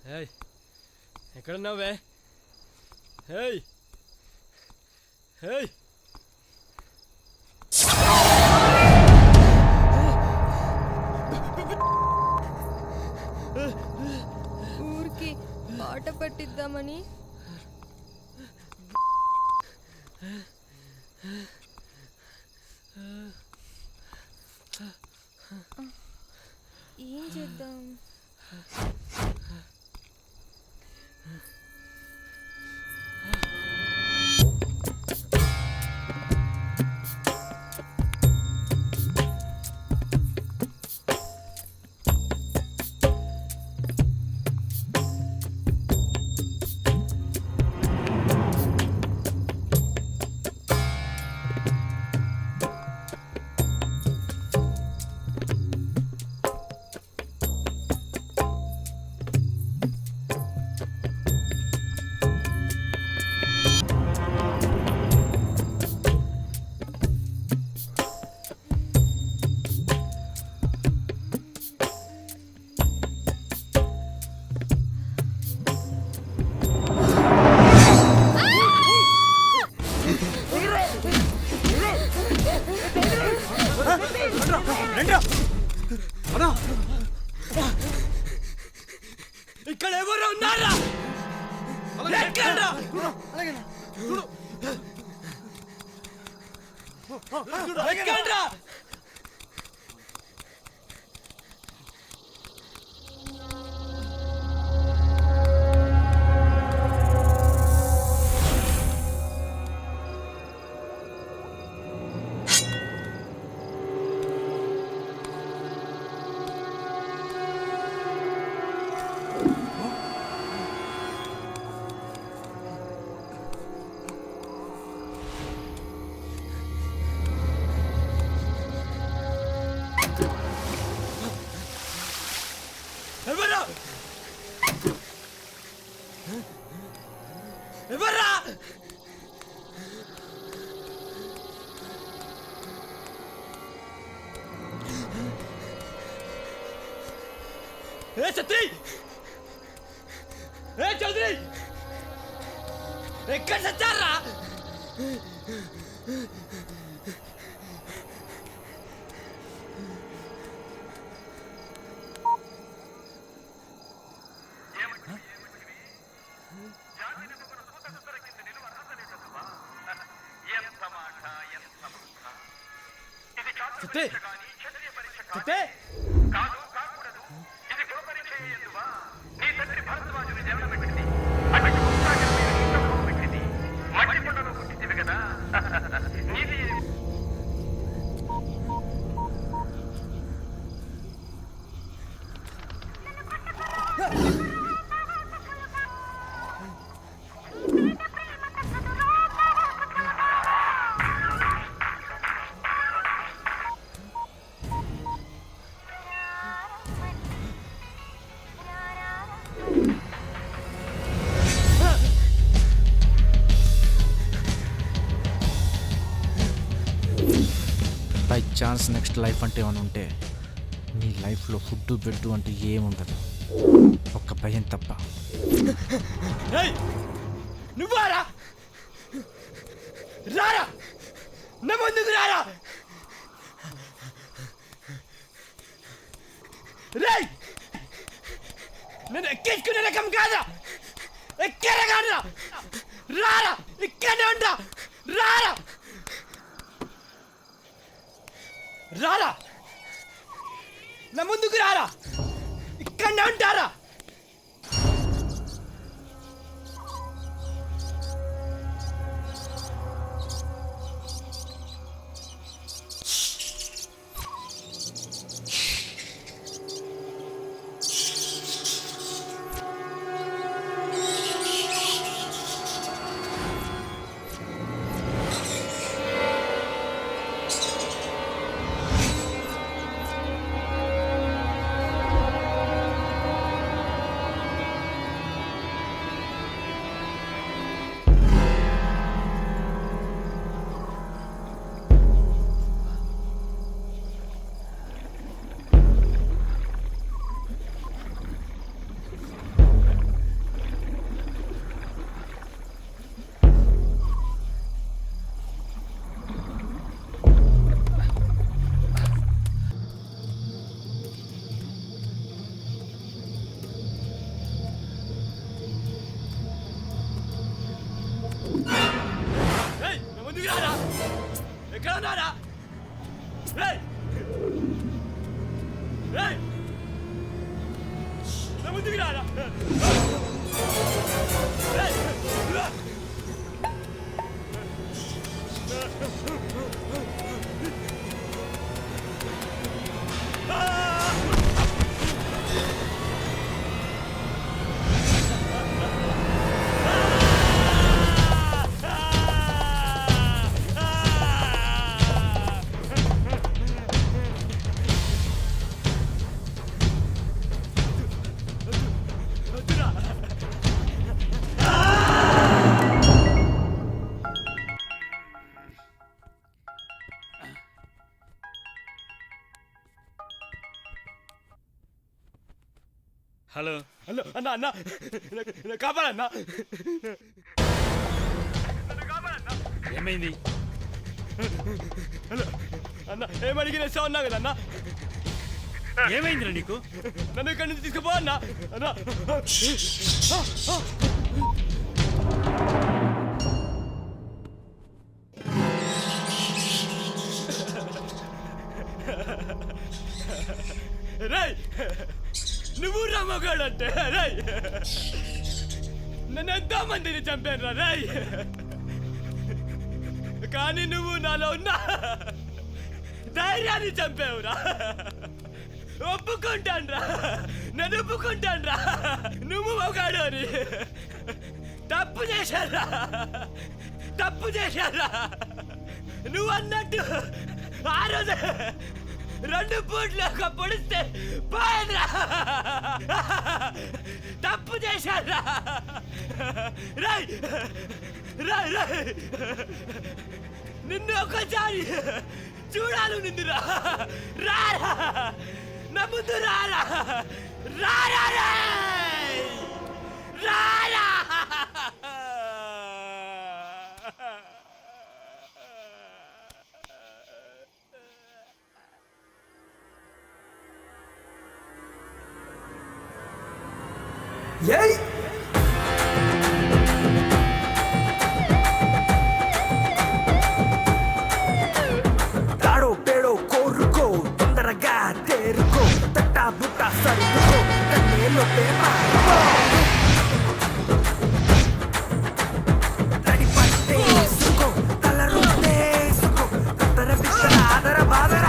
ఏయ్ ఎక్కడున్నావే? ఏయ్ ఏయ్ ఊరికి పాట పట్టిద్దామని ఏం చేద్దాం? ఇక్కడ ఎవరు ఉన్నారా? ఎక్కండ్రా! ఎవరా? ఎవరా? ఏ సత్రి! ఏ చౌదరి! ఎక్కడ సచ్చారా? సత్రి! సత్రి! బై ఛాన్స్ నెక్స్ట్ లైఫ్ అంటే ఏమైనా ఉంటే నీ లైఫ్లో ఫుడ్ బెడ్ అంటే ఏముండదు, ఒక్క భయం తప్ప. నువ్వారా? రారా, నా ముందుకు రారా! రేయ్, నేను ఎక్కించుకునే రకం కాదా, ఎక్కేరా కాదురా! రారా, ఇక్కడే ఉంటా, రారా రారా, నా ముందుకు రారా, ఇక్కడే ఉంటారా? హలో హలో అన్న అన్న కాపాడన్నా. ఏమైంది? హలో అన్న ఏమడిగిన ఇస్తా ఉన్నా కదా అన్న. ఏమైందిరా నీకు? నన్ను ఇక్కడి నుంచి తీసుకుపో అన్న. అన్న రేయ్ నువ్వు రమ్మగాడు అంటే రేయ్ నన్ను ఎంతో మందిని చంపాను రా రేయ్. కానీ నువ్వు నాలో ఉన్న ధైర్యాన్ని చంపావురా. ఒప్పుకుంటాన్రా, నేను ఒప్పుకుంటాన్రా నువ్వు మగాడు అని. తప్పు చేశారా, తప్పు చేశారా. నువ్వు అన్నట్టు ఆ రోజు 2 పూట్లు పొడిస్తే పోయేదిరా. తప్పు చేశారా. రాయ్ రాయ్ రాయ్ నిన్ను ఒకసారి చూడాలి నిన్నురా. రారా నా ముందు రారా. రారా రారా. Yay! తాడో పేడో కోరుకో తొందరగా తేరుకో తట్టా బుట్ట సర్దుకో కన్నేలో పేప తడి పట్టేసుకో తల రుద్దేసుకో తత్తర బిత్తర ఆదర బాదర.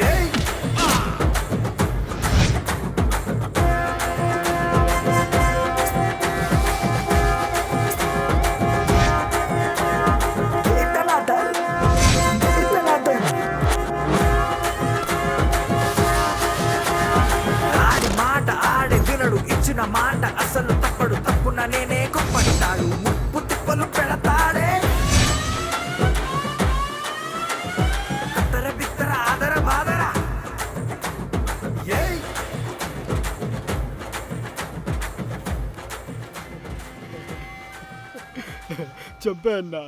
Yay! ఇచ్చిన మాట అసలు తప్పడు, తప్పున నేనే గొప్పడతాడు, ముప్పు తిప్పలు పెడతాడే. కత్తర బిత్తర ఆదర బాదర. చంపా అన్నా,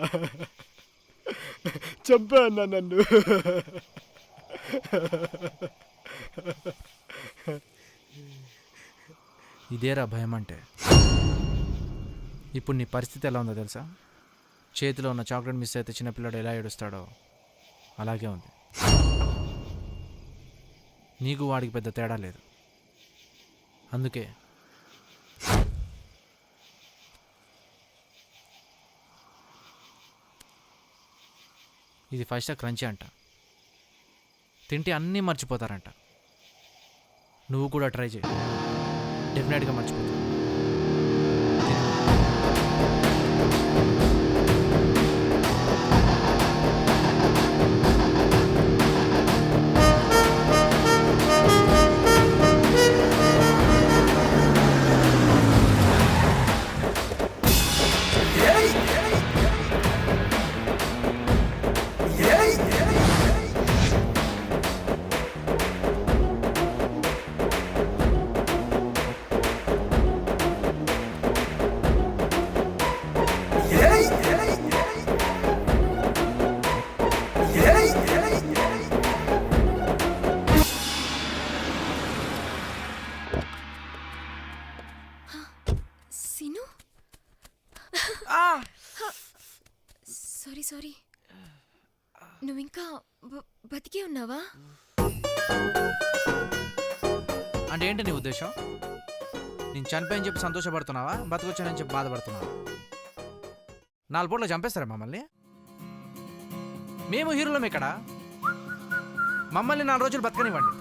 చంపా అన్నా నన్ను. ఇదేరా భయం అంటే. ఇప్పుడు నీ పరిస్థితి ఎలా ఉందో తెలుసా? చేతిలో ఉన్న చాక్లెట్ మిస్ అయితే చిన్నపిల్లడు ఎలా ఏడుస్తాడో అలాగే ఉంది. నీకు వాడికి పెద్ద తేడా లేదు. అందుకే ఇది 5 స్టార్ క్రంచీ అంట. తింటే అన్నీ మర్చిపోతారంట. నువ్వు కూడా ట్రై చేయి, డెఫినెట్గా మర్చిపోతావు. Scene, sorry sorry. నువ్వింకా బతికే ఉన్నావా? అంటే ఏంటి నీ ఉద్దేశం? నేను చనిపోయని చెప్పి సంతోషపడుతున్నావా, బతకొచ్చానని చెప్పి బాధపడుతున్నావా? 4 పూటలు చంపేస్తారా మమ్మల్ని? మేము హీరోలం ఇక్కడ. మమ్మల్ని 4 రోజులు బతకనివ్వండి.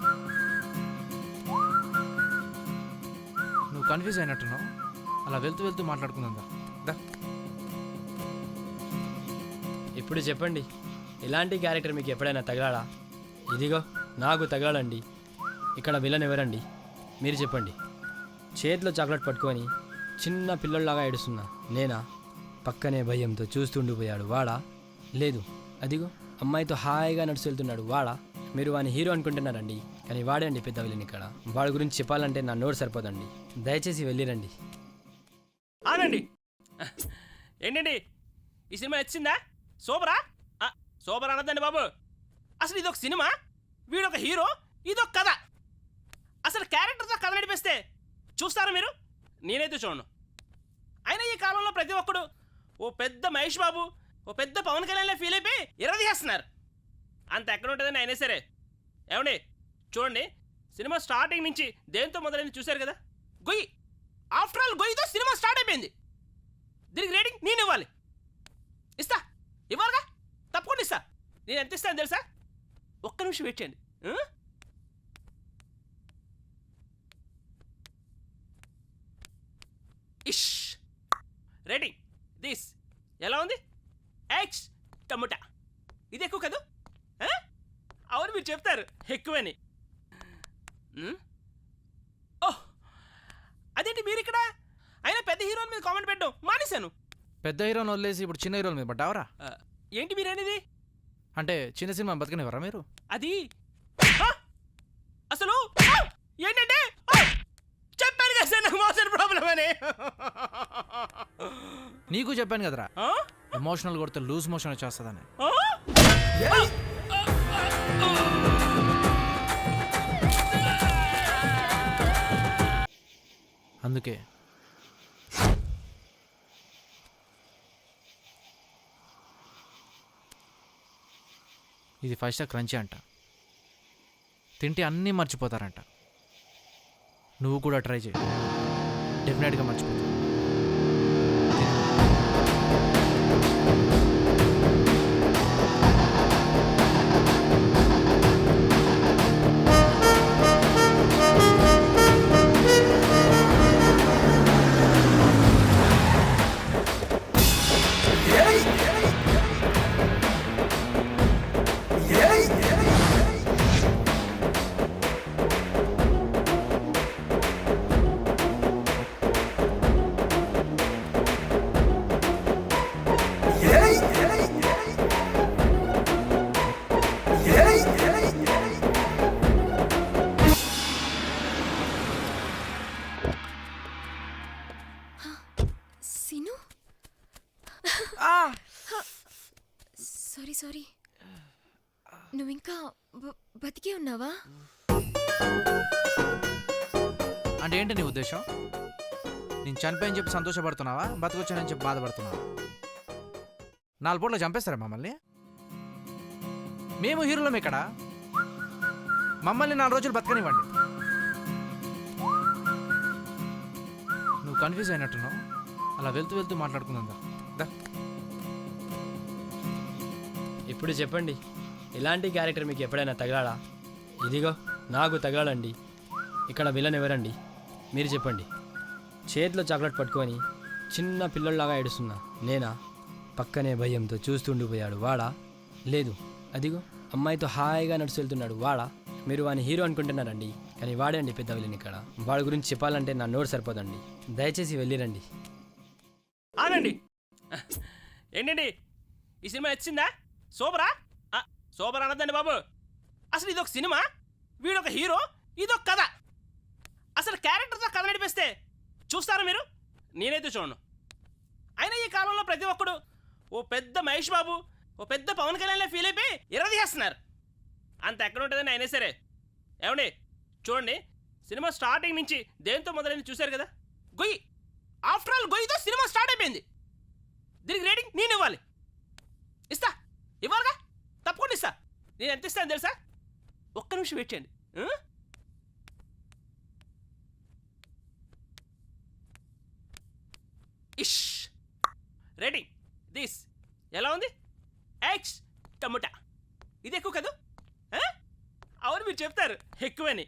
నువ్వు కన్ఫ్యూజ్ అయినట్టున్నావు. అలా వెళ్తూ వెళ్తూ మాట్లాడుకుందా. ఇప్పుడు చెప్పండి, ఇలాంటి క్యారెక్టర్ మీకు ఎప్పుడైనా తగలాడా? ఇదిగో నాకు తగలాడండి. ఇక్కడ విలన్ ఎవరండి మీరు చెప్పండి. చేతిలో చాక్లెట్ పట్టుకొని చిన్న పిల్లల్లాగా ఏడుస్తున్నా నేనా? పక్కనే భయంతో చూస్తుండిపోయాడు వాడా? లేదు, అదిగో అమ్మాయితో హాయిగా నడుచు వెళ్తున్నాడు వాడా? మీరు వాని హీరో అనుకుంటున్నారండి, కానీ వాడండి పెద్ద విలన్ ఇక్కడ. వాడి గురించి చెప్పాలంటే నా నోరు సరిపోదండి. దయచేసి వెళ్ళిరండి. ఆగండి. ఏంటండి ఈ సినిమా వచ్చిందా? సూపరా? సూపర్ అనద్దండి బాబు. అసలు ఇదొక సినిమా, వీడొక హీరో, ఇదొక కథ. అసలు క్యారెక్టర్తో కథ నడిపిస్తే చూస్తారా మీరు? నేనైతే చూడను. అయినా ఈ కాలంలో ప్రతి ఒక్కడు ఓ పెద్ద మహేష్ బాబు, ఓ పెద్ద పవన్ కళ్యాణ్లో ఫీల్ అయిపోయి ఇరదీసేస్తున్నారు. అంత ఎక్కడ ఉంటుందని అయినా సరే. ఏమండి చూడండి, సినిమా స్టార్టింగ్ నుంచి దేంతో మొదలైంది చూశారు కదా? గొయ్యి. ఆఫ్టర్ ఆల్ గొయ్యితో సినిమా స్టార్ట్ అయిపోయింది. దీనికి రేటింగ్ నేను ఇవ్వాలి. ఇస్తా, ఇవ్వాలిగా, తప్పకుండా ఇస్తా. నేను ఎంత ఇస్తాను తెలుసా? ఒక్క నిమిషం వెయిట్ చేయండి. ఇష్ రేటింగ్ దిస్ ఎలా ఉంది? X tomato. ఇది ఎక్కువ కదా? అవును, మీరు చెప్తారు ఎక్కువని. ఓహ్, అదేంటి మీరు ఇక్కడ? అయినా పెద్ద హీరోల మీద కామెంట్ పెట్టడం మానేశాను. పెద్ద హీరోని వదిలేసి ఇప్పుడు చిన్న హీరోల మీద పడ్డావరా? ఏంటి మీరు అనేది? అంటే చిన్న సినిమా బతకనివ్వరా మీరు? అది అసలు ఏంటంటే చెప్పాను కదా సార్, నాకు మోషన్ ప్రాబ్లం అని. నీకు చెప్పాను కదరా, ఎమోషనల్ కొడితే లూజ్ మోషన్ వచ్చేస్తుందని. అందుకే ఇది 5 స్టార్ క్రంచీ అంట. తింటే అన్నీ మర్చిపోతారంట. నువ్వు కూడా ట్రై చేయి, డెఫినెట్గా మర్చిపోతావు. Sinu, sorry sorry. నువ్వింకా బతికే ఉన్నావా? అంటే ఏంటి నీ ఉద్దేశం? నేను చనిపోయని చెప్పి సంతోషపడుతున్నావా, బతకొచ్చానని చెప్పి బాధపడుతున్నావా? 4 పూటలు చంపేస్తారా మమ్మల్ని? మేము హీరోలం ఇక్కడ. మమ్మల్ని 4 రోజులు బతకనివ్వండి. నువ్వు కన్ఫ్యూజ్ అయినట్టున్నావు. అలా వెళ్తూ వెళ్తూ మాట్లాడుకుందా? ఇప్పుడు చెప్పండి, ఇలాంటి క్యారెక్టర్ మీకు ఎప్పుడైనా తగలాడా? ఇదిగో నాకు తగలాలండి. ఇక్కడ విలన్ ఎవరండి? మీరు చెప్పండి. చేతిలో చాక్లెట్ పట్టుకొని చిన్న పిల్లల్లాగా ఏడుస్తున్నా నేనా? పక్కనే భయంతో చూస్తుండిపోయాడు వాడా? లేదు, అదిగో అమ్మాయితో హాయిగా నడుచు వెళ్తున్నాడు వాడా? మీరు వాని హీరో అనుకుంటున్నారండి, కానీ వాడండి పెద్ద విలన్ ఇక్కడ. వాడి గురించి చెప్పాలంటే నా నోరు సరిపోదండి. దయచేసి వెళ్ళిరండి. ఆగండి. ఏంటండి ఈ సినిమా వచ్చిందా? సూపరా? సూపర్ అనద్దండి బాబు. అసలు ఇదొక సినిమా, వీడొక హీరో, ఇదొక కథ. అసలు క్యారెక్టర్తో కథ నడిపిస్తే చూస్తారా మీరు? నేనైతే చూడను. అయినా ఈ కాలంలో ప్రతి ఒక్కడు ఓ పెద్ద మహేష్ బాబు, ఓ పెద్ద పవన్ కళ్యాణ్లో ఫీల్ అయిపోయి ఇరదీసేస్తున్నారు. అంత ఎక్కడ ఉంటుందని అయినా సరే. ఏమండి చూడండి, సినిమా స్టార్టింగ్ నుంచి దేంతో మొదలైంది చూశారు కదా? గొయ్యి. ఆఫ్టర్ ఆల్ గొయ్యితో సినిమా స్టార్ట్ అయిపోయింది. దీనికి రేటింగ్ నేను ఇవ్వాలి. ఇస్తా, ఇవ్వాలిగా, తప్పకుండా ఇస్తా. నేను ఎంత ఇస్తాను తెలుసా? ఒక్క నిమిషం వెయిట్ చేయండి. ఇష్ రేటింగ్ దిస్ ఎలా ఉంది? X tomato. ఇది ఎక్కువ కదా? అవును, మీరు చెప్తారు ఎక్కువని.